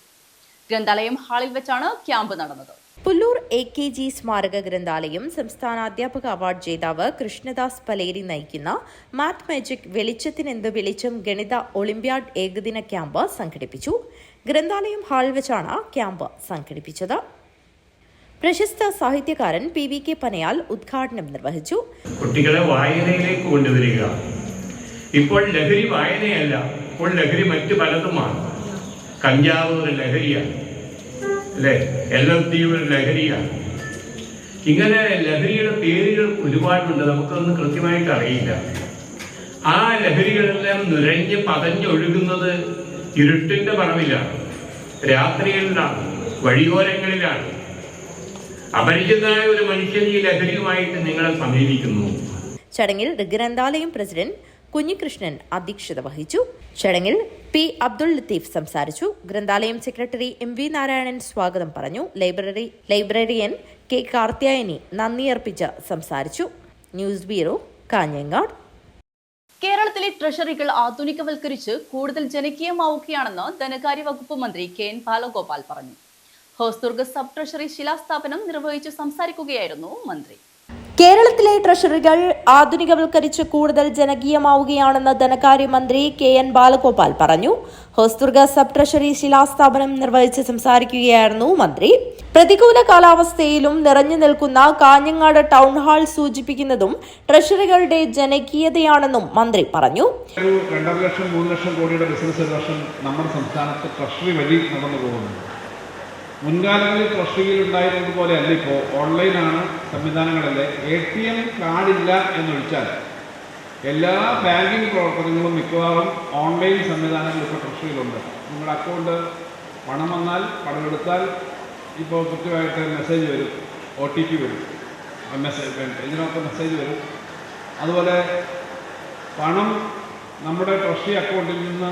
ഗ്രന്ഥാലയം ഹാളിൽ വെച്ചാണ് ക്യാമ്പ് നടന്നത്. പുല്ലൂർ AKG സ്മാരക ഗ്രന്ഥാലയം സംസ്ഥാന അധ്യാപക അവാർഡ് ജേതാവ് കൃഷ്ണദാസ് പലേരി നയിക്കുന്ന മാത്ത് മാജിക് വെളിച്ചത്തിനെന്തു വെളിച്ചം ഗണിത ഒളിമ്പ്യാഡ് ഏകദിന ക്യാമ്പ് സംഘടിപ്പിച്ചു. ഗ്രന്ഥാലയം ഹാളിൽ വെച്ചാണ് ക്യാമ്പ് സംഘടിപ്പിച്ചത്. പ്രശസ്ത സാഹിത്യകാരൻ PVK പനയാൽ ഉദ്ഘാടനം നിർവഹിച്ചു. കുട്ടികളെ വായനയിലേക്ക് കൊണ്ടുവരിക. ഇപ്പോൾ ലഹരി വായനയല്ല, ഇപ്പോൾ ലഹരി മറ്റു പലതുമാണ്. കഞ്ചാവ് ഒരു ലഹരിയാണ്, അല്ലേ? LSD ഒരു ലഹരിയാണ്. ഇങ്ങനെ ലഹരിയുടെ പേരുകൾ ഒരുപാടുണ്ട്, നമുക്കൊന്നും കൃത്യമായിട്ട് അറിയില്ല. ആ ലഹരികളെല്ലാം നുരഞ്ഞ് പതഞ്ഞൊഴുകുന്നത് ഇരുട്ടിന്റെ പറവിലാണ്, രാത്രികളിലാണ്, വഴിയോരങ്ങളിലാണ്. അപരിചിതനായ ഒരു മനുഷ്യൻ ഈ ലഹരിയുമായിട്ട് നിങ്ങളെ സമീപിക്കുന്നു. ചടങ്ങിൽ ഗ്രന്ഥാലയം പ്രസിഡന്റ് കുഞ്ഞികൃഷ്ണൻ അധ്യക്ഷത വഹിച്ചു. ചടങ്ങിൽ P അബ്ദുൾ ലത്തീഫ് സംസാരിച്ചു. ഗ്രന്ഥാലയം സെക്രട്ടറി MV നാരായണൻ സ്വാഗതം പറഞ്ഞു. ലൈബ്രറിയൻ K കാർത്യായനി നന്ദിയർപ്പിച്ച് സംസാരിച്ചു. News bureau, Kanhangad. കേരളത്തിലെ ട്രഷറികൾ ആധുനികവൽക്കരിച്ച് കൂടുതൽ ജനകീയമാവുകയാണെന്ന് ധനകാര്യ വകുപ്പ് മന്ത്രി KN ബാലഗോപാൽ പറഞ്ഞു. ഹോസ്ദുർഗ് സബ് ട്രഷറി ശിലാസ്ഥാപനം നിർവഹിച്ചു സംസാരിക്കുകയായിരുന്നു മന്ത്രി. കേരളത്തിലെ ട്രഷറികൾ ആധുനികവൽക്കരിച്ച് കൂടുതൽ ജനകീയമാവുകയാണെന്ന് ധനകാര്യമന്ത്രി KN ബാലഗോപാൽ പറഞ്ഞു. ഹോസ്ദുർഗ് സബ് ട്രഷറി ശിലാസ്ഥാപനം നിർവഹിച്ച് സംസാരിക്കുകയായിരുന്നു മന്ത്രി. പ്രതികൂല കാലാവസ്ഥയിലും നിറഞ്ഞു നിൽക്കുന്ന കാഞ്ഞങ്ങാട് ടൗൺ ഹാൾ സൂചിപ്പിക്കുന്നതും ട്രഷറികളുടെ ജനകീയതയാണെന്നും മന്ത്രി പറഞ്ഞു. 2.5 ലക്ഷം 3 ലക്ഷം കോടിയുടെ ബിസിനസ് ഒരു വർഷം നമ്മുടെ സംസ്ഥാനത്ത് ട്രഷറി വഴി നടന്നു പോകുന്നുണ്ട്. മുൻകാലങ്ങളിൽ ട്രഷറിയിൽ ഉണ്ടായിരുന്നത് പോലെ അല്ല, ഇപ്പോൾ ഓൺലൈനാണ് സംവിധാനങ്ങളല്ലേ. ATM കാർഡില്ല എന്നൊഴിച്ചാൽ എല്ലാ ബാങ്കിങ് പ്രവർത്തനങ്ങളും മിക്കവാറും ഓൺലൈൻ സംവിധാനങ്ങൾ ഇപ്പോൾ ട്രഷറിയിലുണ്ട്. നിങ്ങളുടെ അക്കൗണ്ട് പണം വന്നാൽ, പണമെടുത്താൽ ഇപ്പോൾ കൃത്യമായിട്ട് മെസ്സേജ് വരും, OTP വരും, ഇതിനൊക്കെ മെസ്സേജ് വരും. അതുപോലെ പണം നമ്മുടെ ട്രഷറി അക്കൗണ്ടിൽ നിന്ന്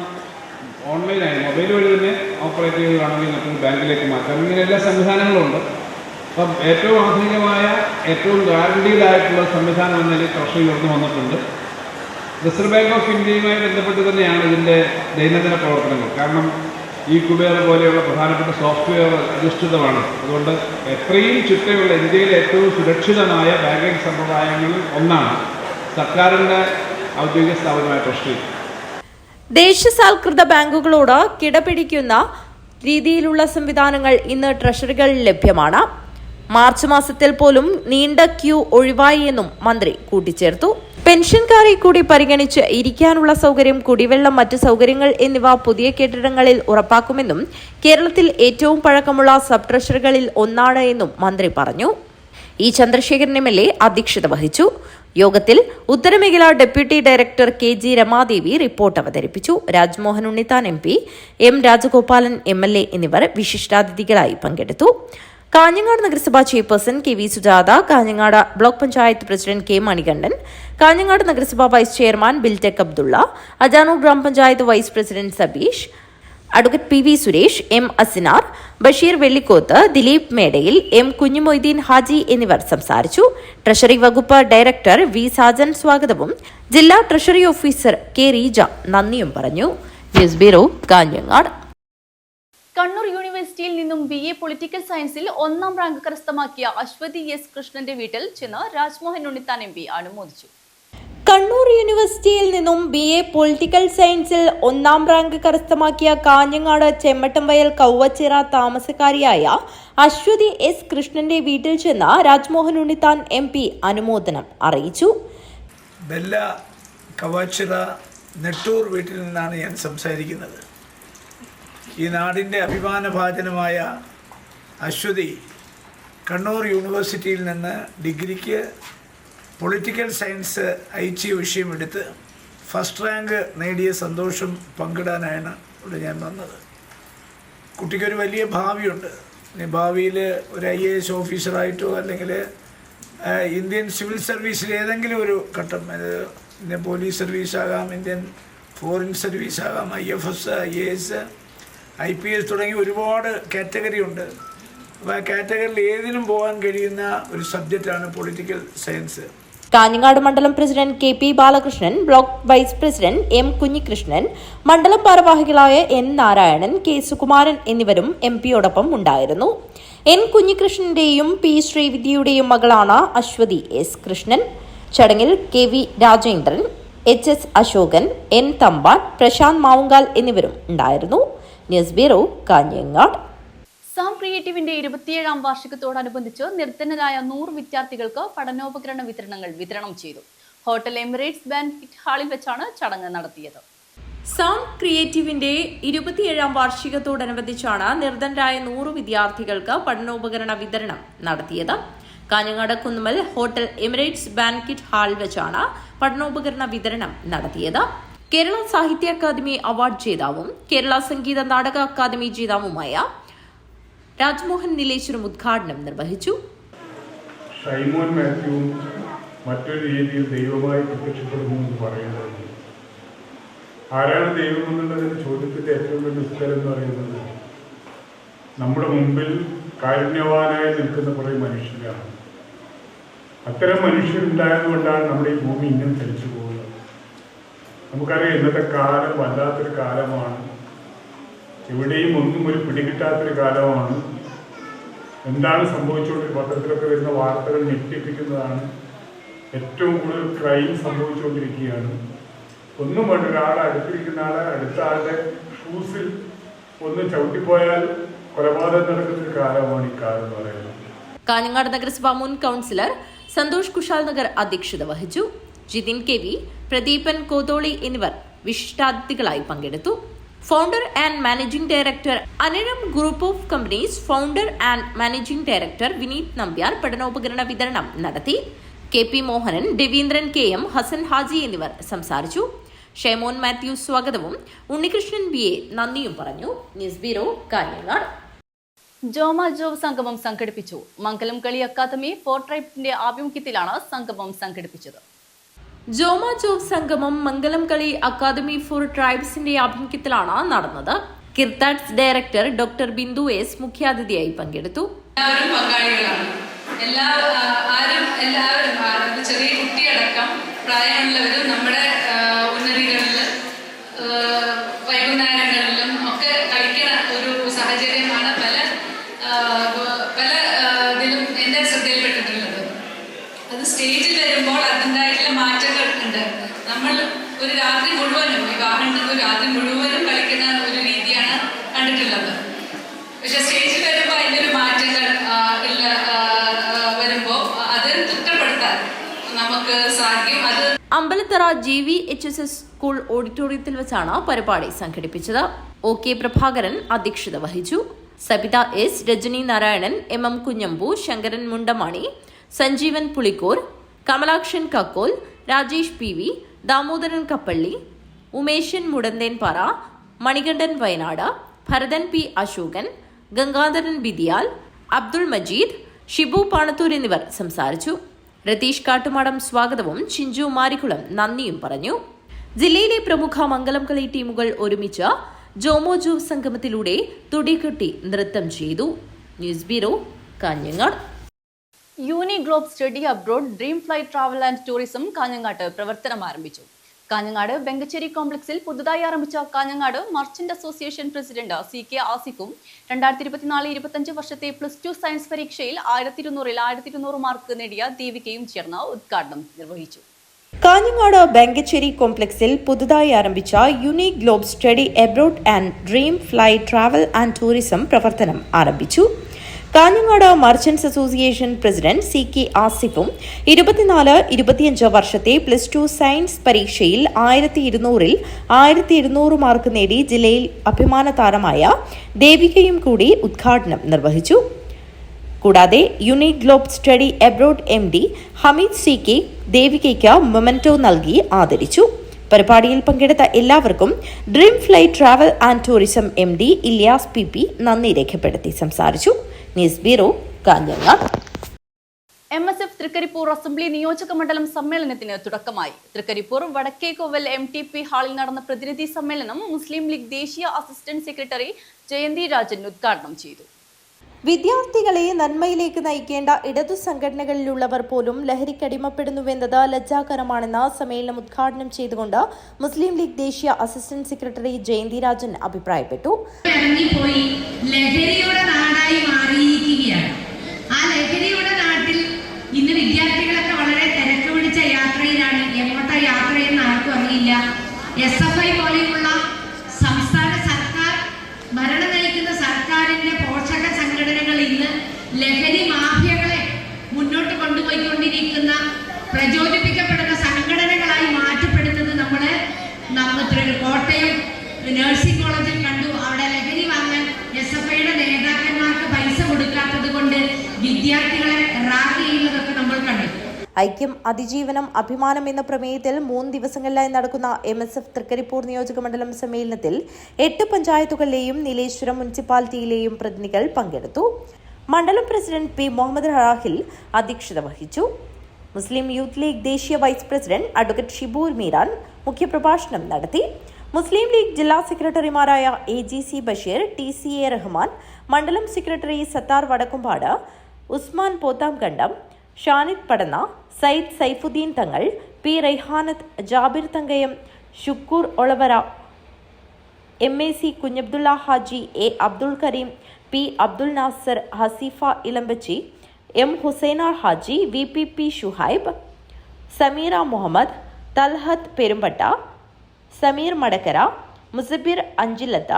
ഓൺലൈനായി മൊബൈൽ വഴി തന്നെ ഓപ്പറേറ്റ് ചെയ്ത് വേണമെങ്കിൽ മറ്റൊരു ബാങ്കിലേക്ക് മാറ്റാം. ഇങ്ങനെ എല്ലാ സംവിധാനങ്ങളുണ്ട്. അപ്പം ഏറ്റവും ആധുനികമായ ഏറ്റവും ഗ്യാരണ്ടീഡായിട്ടുള്ള സംവിധാനം എന്ന നിലയിൽ ട്രഷറി ഉയർന്നു വന്നിട്ടുണ്ട്. റിസർവ് ബാങ്ക് ഓഫ് ഇന്ത്യയുമായി ബന്ധപ്പെട്ട് തന്നെയാണ് ഇതിൻ്റെ ദൈനംദിന പ്രവർത്തനങ്ങൾ. കാരണം ഈ കുബേർ പോലെയുള്ള പ്രധാനപ്പെട്ട സോഫ്റ്റ്വെയർ അധിഷ്ഠിതമാണ്. അതുകൊണ്ട് എത്രയും ചുറ്റയുള്ള ഇന്ത്യയിലെ ഏറ്റവും സുരക്ഷിതമായ ബാങ്കിങ് സമ്പ്രദായങ്ങളിൽ ഒന്നാണ് സർക്കാരിൻ്റെ ഔദ്യോഗിക സ്ഥാപനമായ ട്രഷറി. ദേശസാൽകൃത ബാങ്കുകളോട് കിടപിടിക്കുന്ന രീതിയിലുള്ള സംവിധാനങ്ങൾ ഇന്ന് ട്രഷറികളിൽ ലഭ്യമാണ്. മാർച്ച് മാസത്തിൽ പോലും നീണ്ട ക്യൂ ഒഴിവായി എന്നും മന്ത്രി കൂട്ടിച്ചേർത്തു. പെൻഷൻകാരെ കൂടി പരിഗണിച്ച് ഇരിക്കാനുള്ള സൗകര്യം, കുടിവെള്ളം, മറ്റ് സൗകര്യങ്ങൾ എന്നിവ പുതിയ കെട്ടിടങ്ങളിൽ ഉറപ്പാക്കുമെന്നും കേരളത്തിൽ ഏറ്റവും പഴക്കമുള്ള സബ് ട്രഷറികളിൽ ഒന്നാണ് എന്നും മന്ത്രി പറഞ്ഞു. ഇ ചന്ദ്രശേഖരൻ MLA അധ്യക്ഷത വഹിച്ചു. യോഗത്തിൽ ഉത്തരമേഖല deputy director KG Ramadevi report അവതരിപ്പിച്ചു. Rajmohan Unnithan MP, M Rajagopalan MLA എന്നിവർ വിശിഷ്ടാതിഥികളായി പങ്കെടുത്തു. കാഞ്ഞങ്ങാട് നഗരസഭാ chairperson KV Sujatha, Kanhangad block panchayat president K Manikandan, Kanhangad നഗരസഭാ വൈസ് ചെയർമാൻ ബിൽടെക് അബ്ദുള്ള, അജാനൂർ ഗ്രാമപഞ്ചായത്ത് vice president Sabeesh, advocate PV Suresh, M Asinar, Basheer Vellikoth, Dileep Medayil, M Kunhumoideen Haji എന്നിവർ സംസാരിച്ചു. ട്രഷറി വകുപ്പ് ഡയറക്ടർ V സാജൻ സ്വാഗതവും ജില്ലാ ട്രഷറി ഓഫീസർ K റീജ നന്ദിയും പറഞ്ഞു. News bureau, Kanhangad. കണ്ണൂർ യൂണിവേഴ്സിറ്റിയിൽ നിന്നും BA പൊളിറ്റിക്കൽ സയൻസിൽ 1ാം റാങ്ക് കരസ്ഥമാക്കിയ അശ്വതി S കൃഷ്ണന്റെ വീട്ടിൽ ചെന്ന് രാജ്മോഹൻ ഉണ്ണിത്താൻ MP അനുമോദിച്ചു. കണ്ണൂർ യൂണിവേഴ്സിറ്റിയിൽ നിന്നും BA പൊളിറ്റിക്കൽ സയൻസിൽ 1ാം റാങ്ക് കരസ്ഥമാക്കിയ കാഞ്ഞങ്ങാട് ചെമ്മട്ടംവയൽ കൗവച്ചിറ താമസക്കാരിയായ അശ്വതി S കൃഷ്ണന്റെ വീട്ടിൽ ചെന്ന് രാജ്മോഹൻ ഉണ്ണിത്താൻ MP അനുമോദനം അറിയിച്ചു. ബെല്ല കവാച്ചിറ നെട്ടൂർ വീട്ടിൽ നിന്നാണ് ഞാൻ സംസാരിക്കുന്നത്. ഈ നാടിൻ്റെ അഭിമാനഭാജനമായ അശ്വതി കണ്ണൂർ യൂണിവേഴ്സിറ്റിയിൽ നിന്ന് ഡിഗ്രിക്ക് പൊളിറ്റിക്കൽ സയൻസ് IT വിഷയമെടുത്ത് ഫസ്റ്റ് റാങ്ക് നേടിയ സന്തോഷം പങ്കിടാനാണ് ഇവിടെ ഞാൻ വന്നത്. കുട്ടിക്കൊരു വലിയ ഭാവിയുണ്ട്. ഭാവിയിൽ ഒരു IAS ഓഫീസറായിട്ടോ അല്ലെങ്കിൽ ഇന്ത്യൻ സിവിൽ സർവീസിൽ ഏതെങ്കിലും ഒരു ഘട്ടം, ഇന്ത്യൻ പോലീസ് സർവീസാകാം, ഇന്ത്യൻ ഫോറിൻ സർവീസാകാം, IFS, IAS, IPS തുടങ്ങി ഒരുപാട് കാറ്റഗറി ഉണ്ട്. അപ്പോൾ ആ കാറ്റഗറിയിൽ ഏതിനും പോകാൻ കഴിയുന്ന ഒരു സബ്ജക്റ്റാണ് പൊളിറ്റിക്കൽ സയൻസ്. കാഞ്ഞങ്ങാട് മണ്ഡലം president KP Balakrishnan, block vice president M Kunhikrishnan, മണ്ഡലം ഭാരവാഹികളായ N നാരായണൻ, K സുകുമാരൻ എന്നിവരും MPയോടൊപ്പം ഉണ്ടായിരുന്നു. N കുഞ്ഞികൃഷ്ണന്റെയും P ശ്രീവിദ്യയുടെയും മകളാണ് അശ്വതി S കൃഷ്ണൻ. ചടങ്ങിൽ KV Rajendran, HS Ashokan, N Thampan, Prashant Mavungal എന്നിവരും ഉണ്ടായിരുന്നു. News bureau, Kanhangad. സാം ക്രിയേറ്റീവിന്റെ 27ാം വാർഷികത്തോടനുബന്ധിച്ച് നിർധനരായ 100 വിദ്യാർത്ഥികൾക്ക് പഠനോപകരണ വിതരണങ്ങൾ വിതരണം ചെയ്തു. ഹോട്ടൽ എമിറേറ്റ്സ് ബാൻക്വറ്റ് ഹാളിൽ വെച്ചാണ് ചടങ്ങ് നടത്തിയത്. സാം ക്രിയേറ്റീവിന്റെ 27ാം വാർഷികത്തോടനുബന്ധിച്ചാണ് നിർധനരായ 100 വിദ്യാർത്ഥികൾക്ക് പഠനോപകരണ വിതരണം നടത്തിയത്. കാഞ്ഞങ്ങാട് കുന്നുമൽ ഹോട്ടൽ എമിറേറ്റ്സ് ബാൻക്വറ്റ് ഹാളിൽ വെച്ചാണ് പഠനോപകരണ വിതരണം നടത്തിയത്. കേരള സാഹിത്യ academy award ജേതാവും Kerala Sangeetha Nataka academy ജേതാവുമായ Rajmohan Nileshwaram ഉദ്ഘാടനം നിർവഹിച്ചു. ഷൈമോൻ മാത്യുവും മറ്റൊരു രീതിയിൽ ദൈവമായി പ്രത്യക്ഷപ്പെടുന്നു എന്ന് പറയുന്നത്, ആരാണ് ദൈവം എന്നുള്ളതിന് ചോദ്യത്തിൻ്റെ ഏറ്റവും വലിയ ഉത്തരം എന്ന് പറയുന്നത് നമ്മുടെ മുമ്പിൽ കാരുണ്യവാനായി നിൽക്കുന്ന കുറേ മനുഷ്യരാണ്. അത്തരം മനുഷ്യരുണ്ടായതുകൊണ്ടാണ് നമ്മുടെ ഈ ഭൂമി ഇങ്ങനെ ചലിച്ചു പോകുന്നത്. നമുക്കറിയാം, ഇന്നത്തെ കാലം വല്ലാത്തൊരു കാലമാണ്. എവിടെയും ഒന്നും ഒരു പിടികിട്ടാത്തൊരു കാലമാണ്. എന്താണ് സംഭവിച്ചുകൊണ്ട് പത്രത്തിലൊക്കെ വരുന്ന വാർത്തകൾ ഞെട്ടിപ്പിക്കുന്നതാണ്. ഏറ്റവും കൂടുതൽ ക്രൈം സംഭവിച്ചുകൊണ്ടിരിക്കുകയാണ്. ഒന്നും വേണ്ട, ഒരാളെ അടുത്തിരിക്കുന്ന ആളെ അടുത്ത ആളുടെ ഷൂസിൽ ഒന്ന് ചവിട്ടിപ്പോയാൽ കൊലപാതകം നടക്കുന്ന കാലമാണ് ഈ കാലം എന്ന് പറയുന്നത്. കാഞ്ഞങ്ങാട് നഗരസഭാ മുൻ കൗൺസിലർ സന്തോഷ് കുശാൽ നഗർ അധ്യക്ഷത വഹിച്ചു. ജിതിൻ KV, പ്രദീപൻ കോതോളി എന്നിവർ വിശിഷ്ടാതിഥികളായി പങ്കെടുത്തു. Founder and managing director Anizham group of companies founder and managing director Vineeth Nambiar പഠനോപകരണ വിതരണം നടത്തി. KP മോഹനൻ, രവീന്ദ്രൻ KM, ഹസൻ ഹാജി എന്നിവർ സംസാരിച്ചു. ഷൈമോൻ മാത്യു സ്വാഗതവും ഉണ്ണികൃഷ്ണൻ BA നന്ദിയും പറഞ്ഞു. News bureau, Kanhangad. Joma João സംഗമം സംഘടിപ്പിച്ചു. മംഗലം കളി അക്കാദമി ഫോർ ട്രൈബ്സിന്റെ ആഭിമുഖ്യത്തിലാണ് സംഗമം സംഘടിപ്പിച്ചത്. ജോമ ജോബ് സംഗമം മംഗലം കളി അക്കാദമി ഫോർ ട്രൈബ്സിന്റെ ആഭിമുഖ്യത്തിലാണ് നടന്നത്. KIRTADS director doctor Bindu S മുഖ്യാതിഥിയായി പങ്കെടുത്തു. എല്ലാവരും പങ്കാളികളാണ്. എല്ലാവരും ചെറിയ കുട്ടിയടക്കം പ്രായമുള്ളവരും നമ്മുടെ ഉന്നതികളിൽ വൈകുന്നേരങ്ങളിലും ഒക്കെ കളിക്കുന്ന ഒരു സാഹചര്യമാണ് പല ഇതിലും എൻ്റെ ശ്രദ്ധയിൽപ്പെട്ടിട്ടുള്ളത്. അത് സ്റ്റേജിൽ വരുമ്പോൾ അതിൻ്റെതായിട്ടുള്ള മാറ്റങ്ങൾ ഉണ്ട്. നമ്മൾ ഒരു രാത്രി മുഴുവനും വിവാഹത്തിൽ ഒരു രാത്രി മുഴുവനും കളിക്കുന്ന ഒരു രീതിയാണ് കണ്ടിട്ടുള്ളത്. പക്ഷെ സ്റ്റേജിൽ വരുമ്പോൾ അതിൻ്റെ മാറ്റങ്ങൾ വരുമ്പോൾ അത് തിട്ടപ്പെടുത്താൻ നമുക്ക് സാധിക്കും. അത് അമ്പലത്തറ GVHSS സ്കൂൾ ഓഡിറ്റോറിയത്തിൽ വെച്ചാണ് പരിപാടി സംഘടിപ്പിച്ചത്. OK പ്രഭാകരൻ അധ്യക്ഷത വഹിച്ചു. Sabitha S, Rajani Narayanan, MM Kunhambu, Sankaran Mundamani, Sanjeevan Pulikkur, Kamalakshan കക്കോൽ, Rajesh PV, Damodaran Kappally, Umeshan മുടന്തേൻപാറ, Manikandan Wayanad, Bharathan P Ashokan, Gangadharan ബിദിയാൽ, Abdul Majeed, Shibu Panathur എന്നിവർ സംസാരിച്ചു. രതീഷ് കാട്ടുമാടം സ്വാഗതവും ചിഞ്ചു മാരിക്കുളം നന്ദിയും പറഞ്ഞു. ജില്ലയിലെ പ്രമുഖ മംഗലം കളി ടീമുകൾ ഒരുമിച്ച് ജോമോ ജോബ് സംഗമത്തിലൂടെ തുടികൊട്ടി നൃത്തം ചെയ്തു. News bureau, Kanhangad. Uni globe study abroad dream flight travel and tourism കാഞ്ഞങ്ങാട്ട് പ്രവർത്തനം ആരംഭിച്ചു. കാഞ്ഞങ്ങാട് വെങ്കച്ചേരി കോംപ്ലക്സിൽ പുതുതായി ആരംഭിച്ച Kanhangad merchant association president CK ആസിഫും 2024-25 വർഷത്തെ +2 സയൻസ് പരീക്ഷയിൽ 1200 മാർക്ക് നേടിയ ദേവികയും ചേർന്ന് ഉദ്ഘാടനം നിർവഹിച്ചു. കാഞ്ഞങ്ങാട് വെങ്കച്ചേരി കോംപ്ലക്സിൽ പുതുതായി ആരംഭിച്ച unique globe study abroad and dream flight travel and tourism പ്രവർത്തനം ആരംഭിച്ചു. Kanhangad merchants association president CK ആസിഫും 24-25 വർഷത്തെ +2 സയൻസ് പരീക്ഷയിൽ 1200 മാർക്ക് നേടി ജില്ലയിൽ അഭിമാന താരമായ ദേവികയും കൂടി ഉദ്ഘാടനം നിർവഹിച്ചു. കൂടാതെ unique globe study abroad MD Hameed CK ദേവികയ്ക്ക് മൊമെന്റോ നൽകി ആദരിച്ചു. പരിപാടിയിൽ പങ്കെടുത്ത എല്ലാവർക്കും dream flight travel and tourism MD Ilyas PP നന്ദി രേഖപ്പെടുത്തി സംസാരിച്ചു. News bureau, Kanhangad. MSF Thrikaripur assembly നിയോജക മണ്ഡലം സമ്മേളനത്തിന് തുടക്കമായി. തൃക്കരിപ്പൂർ വടക്കേക്കോവൽ MTP ഹാളിൽ നടന്ന പ്രതിനിധി സമ്മേളനം മുസ്ലിം ലീഗ് ദേശീയ അസിസ്റ്റന്റ് സെക്രട്ടറി ജയന്തി രാജൻ ഉദ്ഘാടനം ചെയ്തു. വിദ്യാർത്ഥികളെ നന്മയിലേക്ക് നയിക്കേണ്ട ഇടതു സംഘടനകളിലുള്ളവർ പോലും ലഹരിക്കടിമപ്പെടുന്നുവെന്നത് ലജ്ജാകരമാണെന്ന് സമ്മേളനം ഉദ്ഘാടനം ചെയ്തുകൊണ്ട് മുസ്ലിം ലീഗ് ദേശീയ അസിസ്റ്റന്റ് സെക്രട്ടറി ജയന്തി രാജൻ അഭിപ്രായപ്പെട്ടു. ലഹരിയുടെ നാടായി മാറിയിരിക്കുകയാണ്. ആ ലഹരിയുടെ നാട്ടിൽ ഇന്ന് വിദ്യാർത്ഥികളൊക്കെ വളരെ തിരക്ക് പിടിച്ച യാത്രയിലാണ്. എങ്ങോട്ടാ യാത്രയെന്ന് ആർക്കും അറിയില്ല. SFI പോലെയുള്ള സംസ്ഥാന സർക്കാർ ഭരണം നയിക്കുന്ന സർക്കാരിന്റെ പോഷക സംഘടനകൾ ഇന്ന് ലഹരി മാഫിയകളെ മുന്നോട്ട് കൊണ്ടുപോയിക്കൊണ്ടിരിക്കുന്ന പ്രചോദിപ്പിക്കപ്പെടുന്ന സംഘടനകളായി മാറ്റപ്പെടുന്നത് നമ്മൾ കോട്ടയം നഴ്സിംഗ് കോളേജിൽ കണ്ടു. അവിടെ ലഹരി വാങ്ങാൻ SFIയുടെ നേതാക്കന്മാർക്ക് പൈസ കൊടുക്കാത്തത് കൊണ്ട് വിദ്യാർത്ഥികളെ റാഗ് ചെയ്യുന്നതൊക്കെ നമ്മൾ കണ്ടു. ഐക്യം, അതിജീവനം, അഭിമാനം എന്ന പ്രമേയത്തിൽ 3 ദിവസങ്ങളിലായി നടക്കുന്ന MSF തൃക്കരിപ്പൂർ നിയോജക മണ്ഡലം സമ്മേളനത്തിൽ 8 പഞ്ചായത്തുകളിലെയും നീലേശ്വരം മുനിസിപ്പാലിറ്റിയിലെയും പ്രതിനിധികൾ പങ്കെടുത്തു. മണ്ഡലം പ്രസിഡന്റ് P മുഹമ്മദ് റാഹിൽ അധ്യക്ഷത വഹിച്ചു. മുസ്ലിം യൂത്ത് ലീഗ് ദേശീയ വൈസ് പ്രസിഡന്റ് അഡ്വക്കേറ്റ് ഷിബൂർ മീരാൻ മുഖ്യപ്രഭാഷണം നടത്തി. മുസ്ലിം ലീഗ് ജില്ലാ സെക്രട്ടറിമാരായ AGC ബഷീർ, TCA റഹ്മാൻ, മണ്ഡലം secretary Sattar Vadakkumpad, Usman പോത്താംകണ്ടം, Shanid Padanna, Sayyid Saifuddin Thangal, P Raihanath, Jabir Thankayam, Shukkur ഒളവര, MAC Kunhabdulla Haji, A Abdul Kareem, P Abdul Nasar, ഹസീഫ Elambachi, M Husaina Haji, VPP Shuhaib, Sameera Muhammad, Talhath Perumpatta, Sameer Madakkara, മുസബിർ അഞ്ചിലത്ത,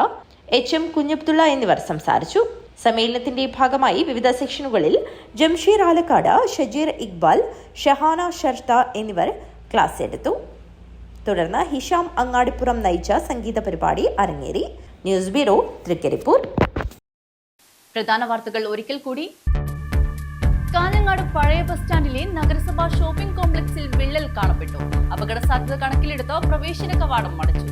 HM Kunhabdulla എന്നിവർ സംസാരിച്ചു. സമ്മേളനത്തിന്റെ ഭാഗമായി വിവിധ സെക്ഷനുകളിൽ ജംഷീർ ആലക്കാട്, ഷജീർ ഇക്ബാൽ, ഷഹാന ഷർത്ത എന്നിവർ ക്ലാസ് എടുത്തു. തുടർന്ന് ഹിഷാം അങ്ങാടിപ്പുറം നയിച്ച സംഗീത പരിപാടി അരങ്ങേറി. News bureau, Trikaripur. പ്രധാന വാർത്തകൾ ഒരിക്കൽ കൂടി. കാഞ്ഞങ്ങാട് പഴയ ബസ് സ്റ്റാൻഡിലെ നഗരസഭാ ഷോപ്പിംഗ് കോംപ്ലക്സിൽ വിള്ളൽ കാണപ്പെട്ടു. അപകട സാധ്യത കണക്കിലെടുത്ത് പ്രവേശന കവാടം അടച്ചു.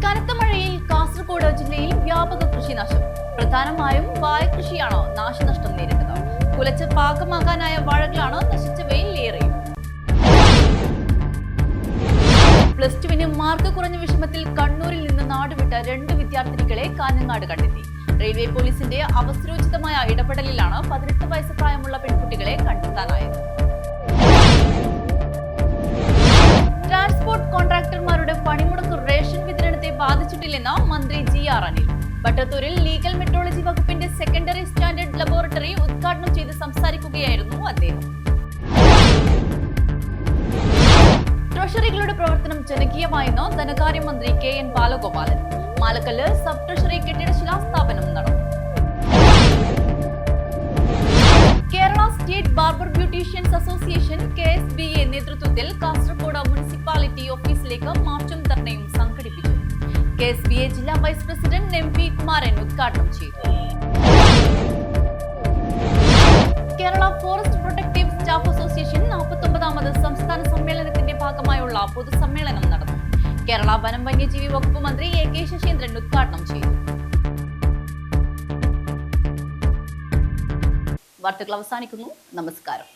കനത്ത മഴയിൽ കാസർഗോഡ് ജില്ലയിൽ വ്യാപക കൃഷിനാശം. പ്രധാനമായും വാഴ കൃഷിയാണ് നാശനഷ്ടം നേരിട്ടത്. കുലച്ച് പാകമാകാനായ വാഴകളാണ് നശിച്ചവയിൽ ഏറെയും. പ്ലസ് ടുവിന് മാർക്ക് കുറഞ്ഞ വിഷമത്തിൽ കണ്ണൂരിൽ നിന്ന് നാടുവിട്ട 2 വിദ്യാർത്ഥിനികളെ കാഞ്ഞങ്ങാട് കണ്ടെത്തി. റെയിൽവേ പോലീസിന്റെ അവസരോചിതമായ ഇടപെടലിലാണ് 18 വയസ്സ് പ്രായമുള്ള പെൺകുട്ടികളെ കണ്ടെത്താനായത്. ട്രാൻസ്പോർട്ട് കോൺട്രാക്ടർമാരുടെ പണിമുടക്ക് റേഷൻ വിതരണത്തെ ബാധിച്ചിട്ടില്ലെന്ന് മന്ത്രി GR അനിൽ. ബട്ടത്തൂരിൽ ലീഗൽ മെട്രോളജി വകുപ്പിന്റെ സെക്കൻഡറി സ്റ്റാൻഡേർഡ് ലബോറട്ടറി ഉദ്ഘാടനം ചെയ്ത് സംസാരിക്കുകയായിരുന്നു അദ്ദേഹം. ട്രഷറികളുടെ പ്രവർത്തനം ജനകീയമായെന്ന് ധനകാര്യമന്ത്രി KN Balagopalan. Malakkallu sub treasury കെട്ടിട ശിലാസ്ഥാപനം നടന്നു. Kerala state barber beauticians association KSBA നേതൃത്വത്തിൽ കാസർഗോഡ് മുനിസിപ്പാലിറ്റി ഓഫീസിലേക്ക് മാർച്ചും ധർണയും സംഘടിപ്പിച്ചു. KSBA ജില്ലാ വൈസ് പ്രസിഡന്റ് MP കുമാരൻ ഉദ്ഘാടനം ചെയ്തു. Kerala forest protective staff association 49ാമത് സംസ്ഥാന സമ്മേളനത്തിന്റെ ഭാഗമായുള്ള പൊതുസമ്മേളനം നടന്നു. കേരള വനം വന്യജീവി വകുപ്പ് മന്ത്രി AK ശശീന്ദ്രൻ ഉദ്ഘാടനം ചെയ്തു. വാർത്തകൾ അവസാനിക്കുന്നു. നമസ്കാരം.